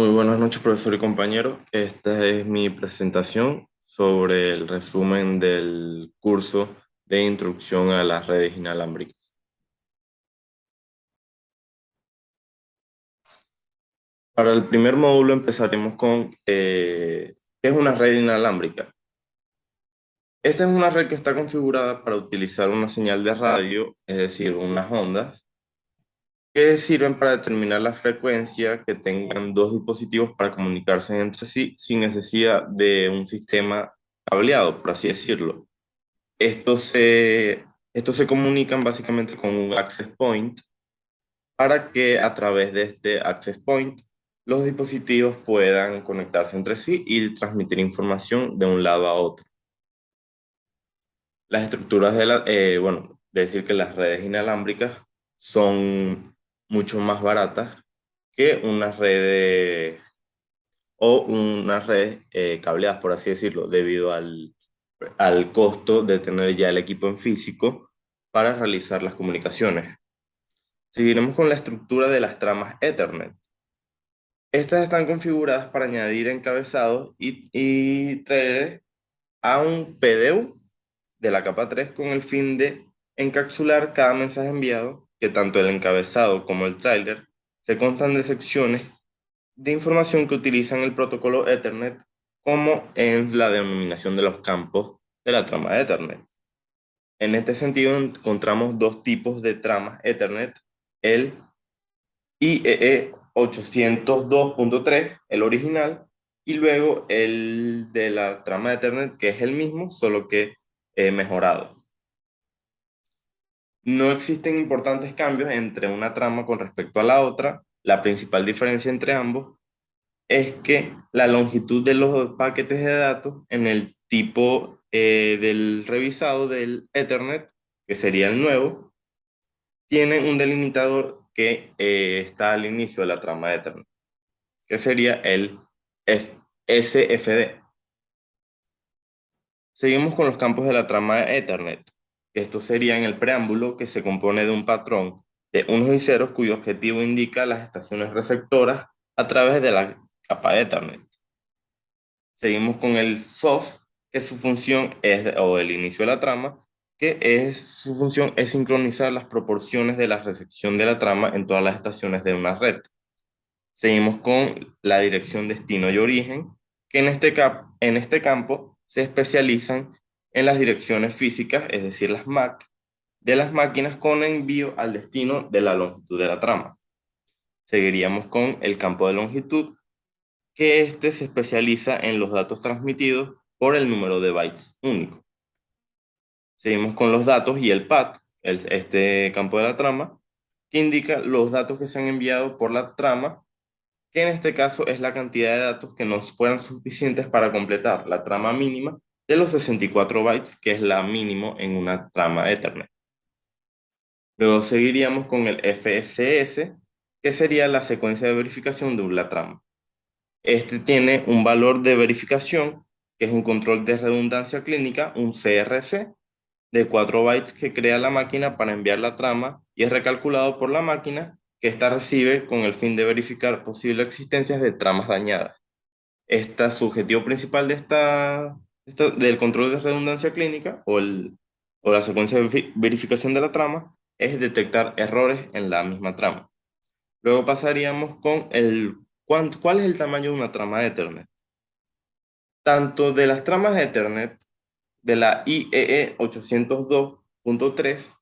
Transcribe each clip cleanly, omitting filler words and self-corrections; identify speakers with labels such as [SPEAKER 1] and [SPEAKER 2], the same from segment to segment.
[SPEAKER 1] Muy buenas noches, profesor y compañero. Esta es mi presentación sobre el resumen del curso de Introducción a las redes inalámbricas. Para el primer módulo empezaremos con ¿qué es una red inalámbrica? Esta es una red que está configurada para utilizar una señal de radio, es decir, unas ondas, que sirven para determinar la frecuencia que tengan dos dispositivos para comunicarse entre sí sin necesidad de un sistema cableado, por así decirlo. Estos se comunican básicamente con un access point para que a través de este access point los dispositivos puedan conectarse entre sí y transmitir información de un lado a otro. Las estructuras bueno, decir que las redes inalámbricas son mucho más baratas que unas redes o unas redes cableadas, por así decirlo, debido al costo de tener ya el equipo en físico para realizar las comunicaciones. Seguiremos con la estructura de las tramas Ethernet. Estas están configuradas para añadir encabezados y traer a un PDU de la capa 3 con el fin de encapsular cada mensaje enviado, que tanto el encabezado como el tráiler se constan de secciones de información que utilizan el protocolo Ethernet como en la denominación de los campos de la trama Ethernet. En este sentido encontramos dos tipos de tramas Ethernet, el IEE 802.3, el original, y luego el de la trama Ethernet, que es el mismo, solo que mejorado. No existen importantes cambios entre una trama con respecto a la otra. La principal diferencia entre ambos es que la longitud de los paquetes de datos en el tipo del revisado del Ethernet, que sería el nuevo, tiene un delimitador que está al inicio de la trama Ethernet, que sería el SFD. Seguimos con los campos de la trama Ethernet. Estos serían el preámbulo, que se compone de un patrón de unos y ceros cuyo objetivo indica las estaciones receptoras a través de la capa Ethernet. Seguimos con el soft, que su función es, o el inicio de la trama, su función es sincronizar las proporciones de la recepción de la trama en todas las estaciones de una red. Seguimos con la dirección destino y origen, que en este campo se especializan en las direcciones físicas, es decir, las MAC, de las máquinas con envío al destino de la longitud de la trama. Seguiríamos con el campo de longitud, que este se especializa en los datos transmitidos por el número de bytes único. Seguimos con los datos y el path, este campo de la trama, que indica los datos que se han enviado por la trama, que en este caso es la cantidad de datos que nos fueran suficientes para completar la trama mínima de los 64 bytes, que es la mínimo en una trama Ethernet. Luego seguiríamos con el FSS, que sería la secuencia de verificación de la trama. Este tiene un valor de verificación, que es un control de redundancia clínica, un CRC, de 4 bytes que crea la máquina para enviar la trama y es recalculado por la máquina, que ésta recibe con el fin de verificar posibles existencias de tramas dañadas. Su objetivo principal del control de redundancia clínica o la secuencia de verificación de la trama es detectar errores en la misma trama. Luego pasaríamos con ¿cuál es el tamaño de una trama de Ethernet? Tanto de las tramas Ethernet de la IEE 802.3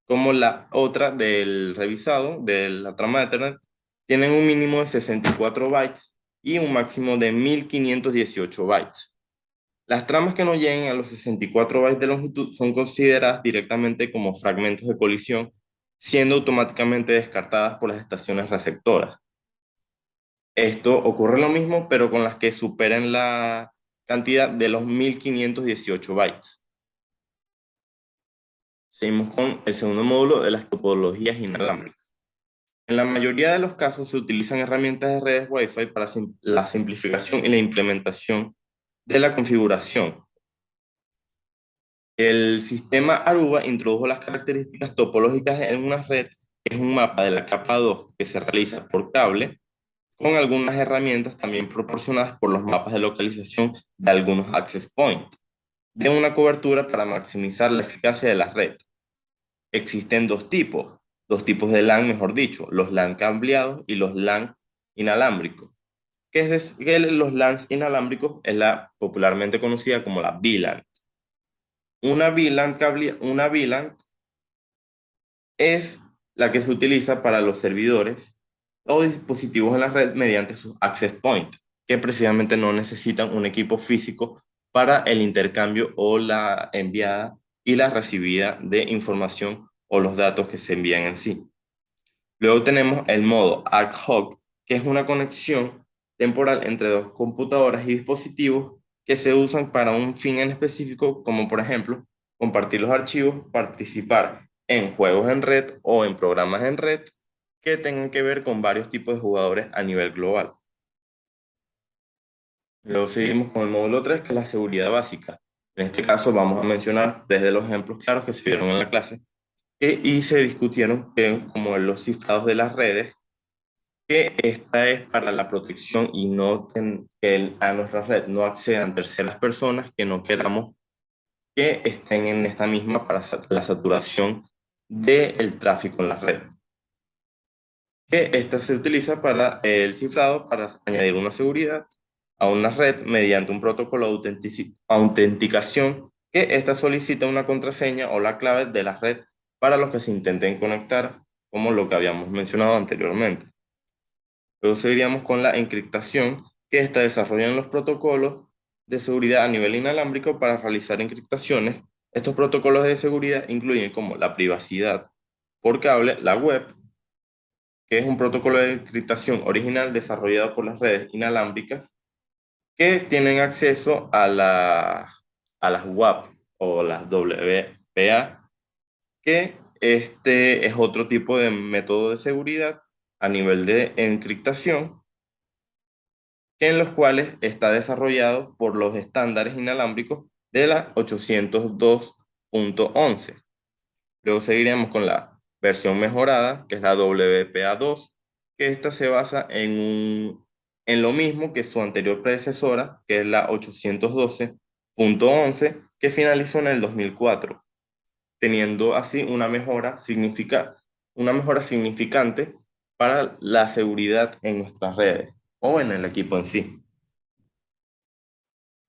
[SPEAKER 1] como la otra del revisado de la trama de Ethernet tienen un mínimo de 64 bytes y un máximo de 1518 bytes. Las tramas que no lleguen a los 64 bytes de longitud son consideradas directamente como fragmentos de colisión, siendo automáticamente descartadas por las estaciones receptoras. Esto ocurre lo mismo, pero con las que superen la cantidad de los 1518 bytes. Seguimos con el segundo módulo de las topologías inalámbricas. En la mayoría de los casos se utilizan herramientas de redes Wi-Fi para la simplificación y la implementación de la configuración. El sistema Aruba introdujo las características topológicas en una red, que es un mapa de la capa 2 que se realiza por cable con algunas herramientas también proporcionadas por los mapas de localización de algunos access points, de una cobertura para maximizar la eficacia de la red. Existen dos tipos de LAN, mejor dicho, los LAN cableados y los LAN inalámbricos. Que los LANs inalámbricos es la popularmente conocida como la VLAN. Una VLAN es la que se utiliza para los servidores o dispositivos en la red mediante sus access points, que precisamente no necesitan un equipo físico para el intercambio o la enviada y la recibida de información o los datos que se envían en sí. Luego tenemos el modo ad hoc, que es una conexión temporal entre dos computadoras y dispositivos que se usan para un fin en específico, como por ejemplo compartir los archivos, participar en juegos en red o en programas en red que tengan que ver con varios tipos de jugadores a nivel global. Luego seguimos con el módulo 3, que es la seguridad básica. En este caso vamos a mencionar desde los ejemplos claros que se vieron en la clase y se discutieron como los cifrados de las redes, que esta es para la protección y no que a nuestra red no accedan terceras personas que no queramos que estén en esta misma para la saturación del tráfico en la red. Que esta se utiliza para el cifrado para añadir una seguridad a una red mediante un protocolo de autenticación, que esta solicita una contraseña o la clave de la red para los que se intenten conectar, como lo que habíamos mencionado anteriormente. Luego seguiríamos con la encriptación, que esta desarrolla los protocolos de seguridad a nivel inalámbrico para realizar encriptaciones. Estos protocolos de seguridad incluyen como la privacidad por cable, la web, que es un protocolo de encriptación original desarrollado por las redes inalámbricas que tienen acceso a las WAP o las WPA, que este es otro tipo de método de seguridad a nivel de encriptación, en los cuales está desarrollado por los estándares inalámbricos de la 802.11. Luego seguiremos con la versión mejorada, que es la WPA2, que esta se basa en lo mismo que su anterior predecesora, que es la 812.11, que finalizó en el 2004, teniendo así una mejora significante para la seguridad en nuestras redes o en el equipo en sí.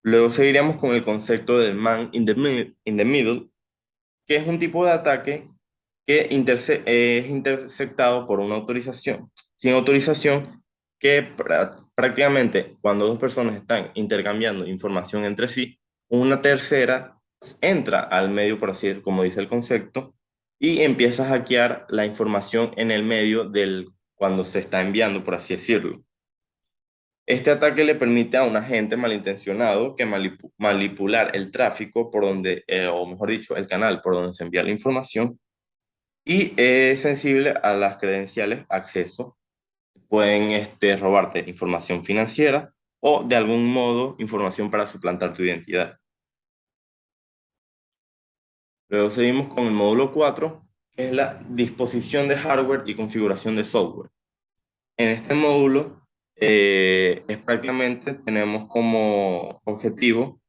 [SPEAKER 1] Luego seguiríamos con el concepto del man in the middle, que es un tipo de ataque que es interceptado por una autorización, sin autorización, que prácticamente cuando dos personas están intercambiando información entre sí, una tercera entra al medio, por así decirlo, como dice el concepto, y empieza a hackear la información en el medio cuando se está enviando, por así decirlo. Este ataque le permite a un agente malintencionado que manipular el tráfico por donde, o mejor dicho, el canal por donde se envía la información, y es sensible a las credenciales, acceso. Pueden robarte información financiera o de algún modo información para suplantar tu identidad. Luego seguimos con el módulo 4, que es la disposición de hardware y configuración de software. En este módulo es prácticamente tenemos como objetivo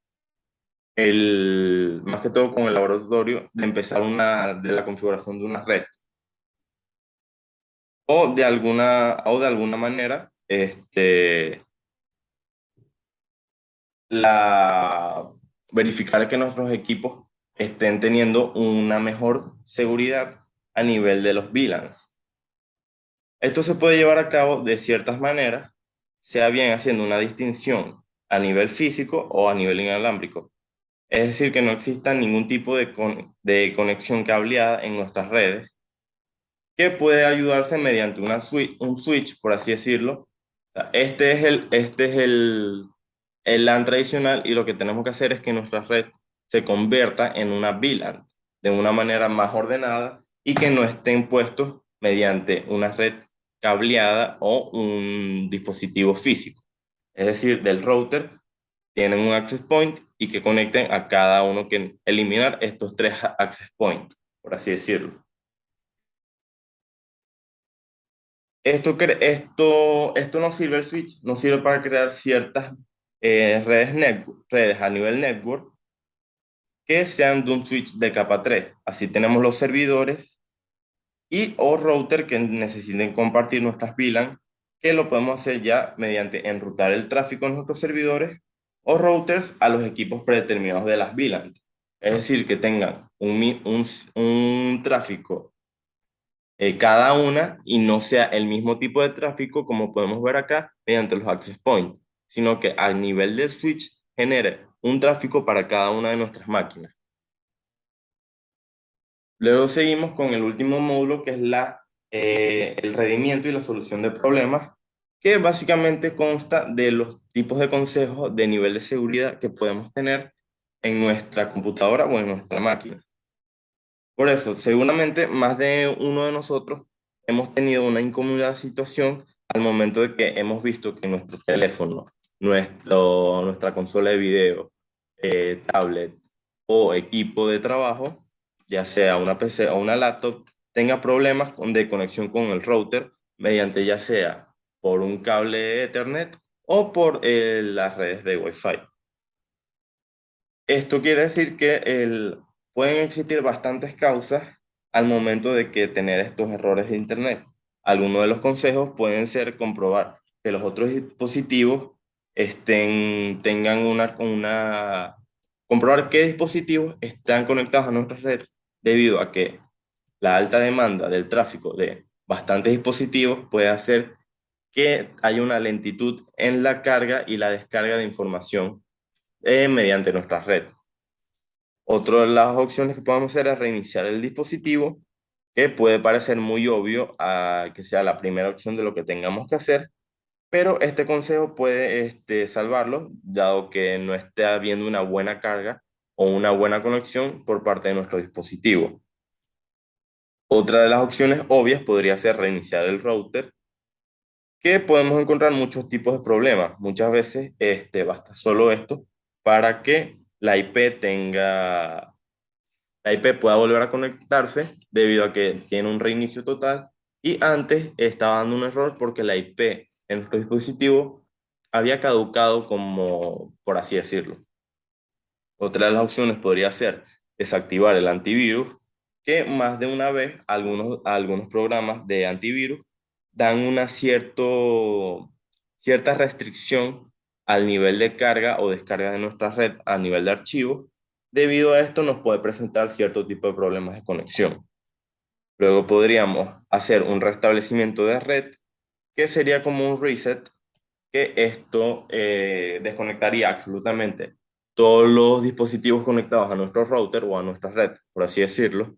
[SPEAKER 1] más que todo con el laboratorio de empezar de la configuración de una red o de alguna manera la, verificar que nuestros equipos estén teniendo una mejor seguridad a nivel de los VLANs. Esto se puede llevar a cabo de ciertas maneras, sea bien haciendo una distinción a nivel físico o a nivel inalámbrico. Es decir, que no exista ningún tipo de conexión cableada en nuestras redes, que puede ayudarse mediante un switch, por así decirlo. O sea, este es el LAN tradicional, y lo que tenemos que hacer es que nuestra red se convierta en una VLAN de una manera más ordenada y que no estén puestos mediante una red cableada o un dispositivo físico. Es decir, del router tienen un access point y que conecten a cada uno, que eliminar estos tres access points, por así decirlo. Esto no sirve el switch, no sirve para crear ciertas redes a nivel network que sean de un switch de capa 3. Así tenemos los servidores y o router que necesiten compartir nuestras VLAN, que lo podemos hacer ya mediante enrutar el tráfico en nuestros servidores o routers a los equipos predeterminados de las VLAN. Es decir, que tengan un tráfico cada una y no sea el mismo tipo de tráfico como podemos ver acá mediante los access points, sino que a nivel del switch genere un tráfico para cada una de nuestras máquinas. Luego seguimos con el último módulo que es el rendimiento y la solución de problemas, que básicamente consta de los tipos de consejos de nivel de seguridad que podemos tener en nuestra computadora o en nuestra máquina. Por eso, seguramente más de uno de nosotros hemos tenido una incómoda situación al momento de que hemos visto que nuestro teléfono, nuestra consola de video, tablet o equipo de trabajo, ya sea una PC o una laptop, tenga problemas de conexión con el router mediante ya sea por un cable Ethernet o por las redes de Wi-Fi. Esto quiere decir que pueden existir bastantes causas al momento de que tener estos errores de Internet. Algunos de los consejos pueden ser comprobar que los otros dispositivos tengan comprobar qué dispositivos están conectados a nuestra red debido a que la alta demanda del tráfico de bastantes dispositivos puede hacer que haya una lentitud en la carga y la descarga de información mediante nuestra red. Otra de las opciones que podemos hacer es reiniciar el dispositivo, que puede parecer muy obvio a que sea la primera opción de lo que tengamos que hacer, pero este consejo puede salvarlo, dado que no esté habiendo una buena carga o una buena conexión por parte de nuestro dispositivo. Otra de las opciones obvias podría ser reiniciar el router, que podemos encontrar muchos tipos de problemas. Muchas veces basta solo esto para que la IP pueda volver a conectarse debido a que tiene un reinicio total y antes estaba dando un error porque la IP en nuestro dispositivo había caducado como, por así decirlo. Otra de las opciones podría ser desactivar el antivirus, que más de una vez algunos programas de antivirus dan cierta restricción al nivel de carga o descarga de nuestra red a nivel de archivos. Debido a esto nos puede presentar cierto tipo de problemas de conexión. Luego podríamos hacer un restablecimiento de red, que sería como un reset, que esto desconectaría absolutamente todos los dispositivos conectados a nuestro router o a nuestra red, por así decirlo,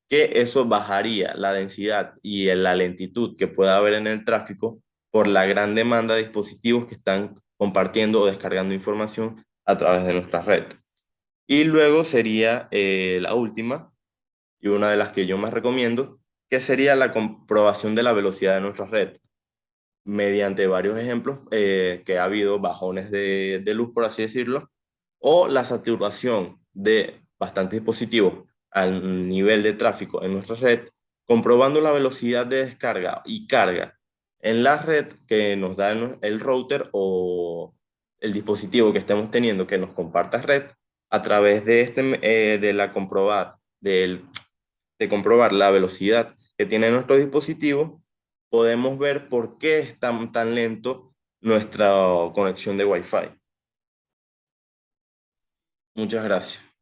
[SPEAKER 1] que eso bajaría la densidad y la lentitud que pueda haber en el tráfico por la gran demanda de dispositivos que están compartiendo o descargando información a través de nuestra red. Y luego sería la última, y una de las que yo más recomiendo, que sería la comprobación de la velocidad de nuestra red mediante varios ejemplos que ha habido bajones de luz, por así decirlo, o la saturación de bastantes dispositivos al nivel de tráfico en nuestra red, comprobando la velocidad de descarga y carga en la red que nos da el router o el dispositivo que estemos teniendo que nos comparta red a través de comprobar la velocidad que tiene nuestro dispositivo, podemos ver por qué es tan lento nuestra conexión de Wi-Fi. Muchas gracias.